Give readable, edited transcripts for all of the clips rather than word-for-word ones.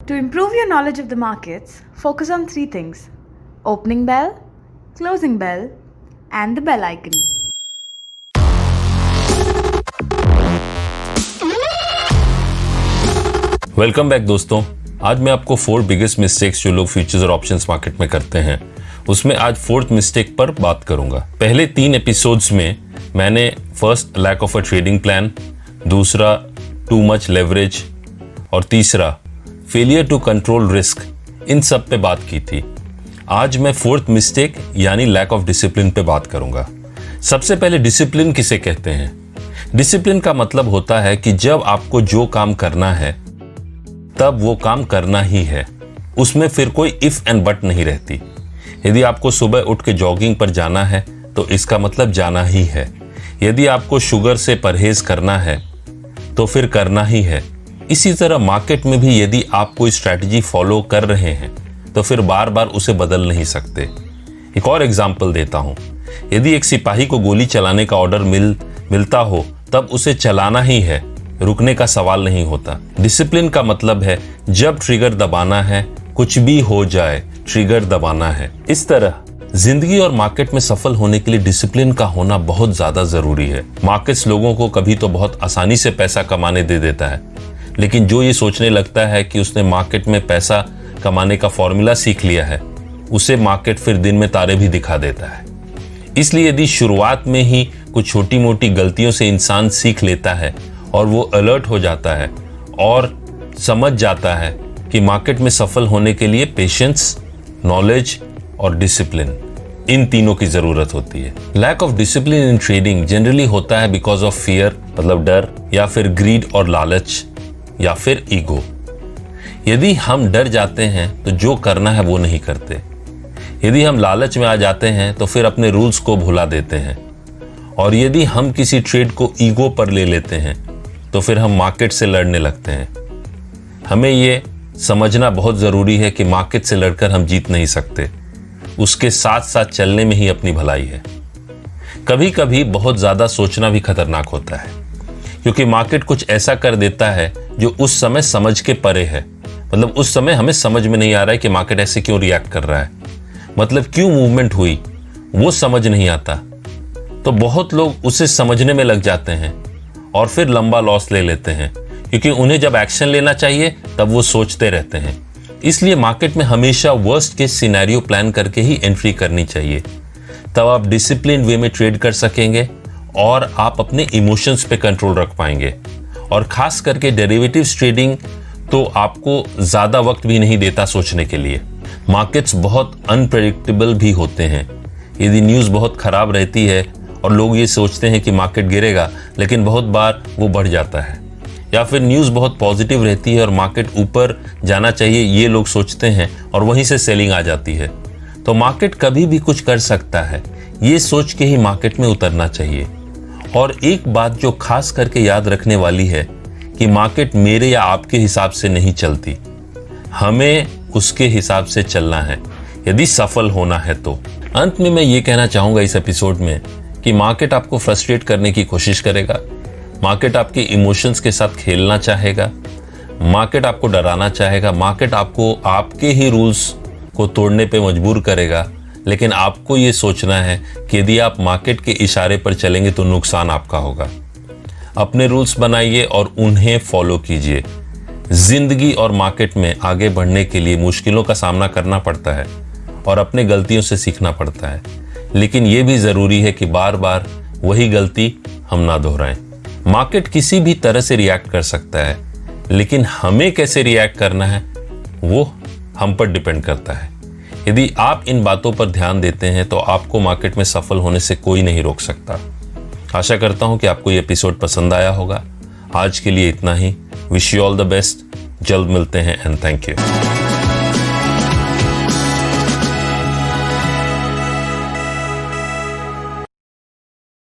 To improve your knowledge of the markets, focus on three things: opening bell, closing bell, and the bell icon. Welcome back दोस्तों। आज मैं आपको 4 biggest mistakes जो लोग futures और options market में करते हैं उसमें आज 4th मिस्टेक पर बात करूंगा। पहले 3 एपिसोड्स में मैंने first lack of a trading plan, दूसरा टू मच लेवरेज और तीसरा फेलियर टू कंट्रोल रिस्क, इन सब पे बात की थी। आज मैं 4th मिस्टेक यानी लैक ऑफ डिसिप्लिन पे बात करूंगा। सबसे पहले डिसिप्लिन किसे कहते हैं? डिसिप्लिन का मतलब होता है कि जब आपको जो काम करना है तब वो काम करना ही है, उसमें फिर कोई इफ एंड बट नहीं रहती। यदि आपको सुबह उठ के जॉगिंग पर जाना है तो इसका मतलब जाना ही है। यदि आपको शुगर से परहेज करना है तो फिर करना ही है। इसी तरह मार्केट में भी यदि आप कोई स्ट्रैटेजी फॉलो कर रहे हैं तो फिर बार बार उसे बदल नहीं सकते। एक और एग्जाम्पल देता हूं, यदि एक सिपाही को गोली चलाने का ऑर्डर मिलता हो तब उसे चलाना ही है, रुकने का सवाल नहीं होता। डिसिप्लिन का मतलब है जब ट्रिगर दबाना है, कुछ भी हो जाए ट्रिगर दबाना है। इस तरह जिंदगी और मार्केट में सफल होने के लिए डिसिप्लिन का होना बहुत ज्यादा जरूरी है। मार्केट्स लोगों को कभी तो बहुत आसानी से पैसा कमाने दे देता है, लेकिन जो ये सोचने लगता है कि उसने मार्केट में पैसा कमाने का फॉर्मूला सीख लिया है, उसे मार्केट फिर दिन में तारे भी दिखा देता है। इसलिए यदि शुरुआत में ही कुछ छोटी मोटी गलतियों से इंसान सीख लेता है और वो अलर्ट हो जाता है और समझ जाता है कि मार्केट में सफल होने के लिए पेशेंस, नॉलेज और डिसिप्लिन, इन तीनों की जरूरत होती है। Lack of discipline in trading generally होता है बिकॉज ऑफ फियर, मतलब डर, या फिर ग्रीड और लालच, या फिर ईगो। यदि हम डर जाते हैं तो जो करना है वो नहीं करते। यदि हम लालच में आ जाते हैं तो फिर अपने रूल्स को भुला देते हैं। और यदि हम किसी ट्रेड को ईगो पर ले लेते हैं तो फिर हम मार्केट से लड़ने लगते हैं। हमें ये समझना बहुत ज़रूरी है कि मार्केट से लड़कर हम जीत नहीं सकते, उसके साथ साथ चलने में ही अपनी भलाई है। कभी कभी बहुत ज़्यादा सोचना भी खतरनाक होता है, क्योंकि मार्केट कुछ ऐसा कर देता है जो उस समय समझ के परे है। मतलब उस समय हमें समझ में नहीं आ रहा है कि मार्केट ऐसे क्यों रिएक्ट कर रहा है, मतलब क्यों मूवमेंट हुई वो समझ नहीं आता। तो बहुत लोग उसे समझने में लग जाते हैं और फिर लंबा लॉस ले लेते हैं, क्योंकि उन्हें जब एक्शन लेना चाहिए तब वो सोचते रहते हैं। इसलिए मार्केट में हमेशा वर्स्ट केस सिनेरियो प्लान करके ही एंट्री करनी चाहिए, तब आप डिसिप्लिन वे में ट्रेड कर सकेंगे और आप अपने इमोशंस पे कंट्रोल रख पाएंगे। और खास करके डेरिवेटिव्स ट्रेडिंग तो आपको ज़्यादा वक्त भी नहीं देता सोचने के लिए। मार्केट्स बहुत अनप्रेडिक्टेबल भी होते हैं। यदि न्यूज़ बहुत ख़राब रहती है और लोग ये सोचते हैं कि मार्केट गिरेगा, लेकिन बहुत बार वो बढ़ जाता है, या फिर न्यूज़ बहुत पॉजिटिव रहती है और मार्केट ऊपर जाना चाहिए ये लोग सोचते हैं और वहीं से सेलिंग आ जाती है। तो मार्केट कभी भी कुछ कर सकता है, ये सोच के ही मार्केट में उतरना चाहिए। और एक बात जो खास करके याद रखने वाली है कि मार्केट मेरे या आपके हिसाब से नहीं चलती, हमें उसके हिसाब से चलना है यदि सफल होना है तो। अंत में मैं ये कहना चाहूँगा इस एपिसोड में कि मार्केट आपको फ्रस्ट्रेट करने की कोशिश करेगा, मार्केट आपके इमोशंस के साथ खेलना चाहेगा, मार्केट आपको डराना चाहेगा, मार्केट आपको आपके ही रूल्स को तोड़ने पे मजबूर करेगा। लेकिन आपको ये सोचना है कि यदि आप मार्केट के इशारे पर चलेंगे तो नुकसान आपका होगा। अपने रूल्स बनाइए और उन्हें फॉलो कीजिए। जिंदगी और मार्केट में आगे बढ़ने के लिए मुश्किलों का सामना करना पड़ता है और अपने गलतियों से सीखना पड़ता है, लेकिन ये भी ज़रूरी है कि बार बार वही गलती हम ना दोहराएं। मार्केट किसी भी तरह से रिएक्ट कर सकता है, लेकिन हमें कैसे रिएक्ट करना है वो हम पर डिपेंड करता है। यदि आप इन बातों पर ध्यान देते हैं तो आपको मार्केट में सफल होने से कोई नहीं रोक सकता। आशा करता हूं कि आपको ये एपिसोड पसंद आया होगा। आज के लिए इतना ही। Wish you all the best. जल्द मिलते हैं and thank you.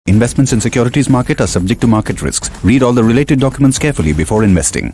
Investments in securities market are subject to market risks. Read all the related documents carefully before investing.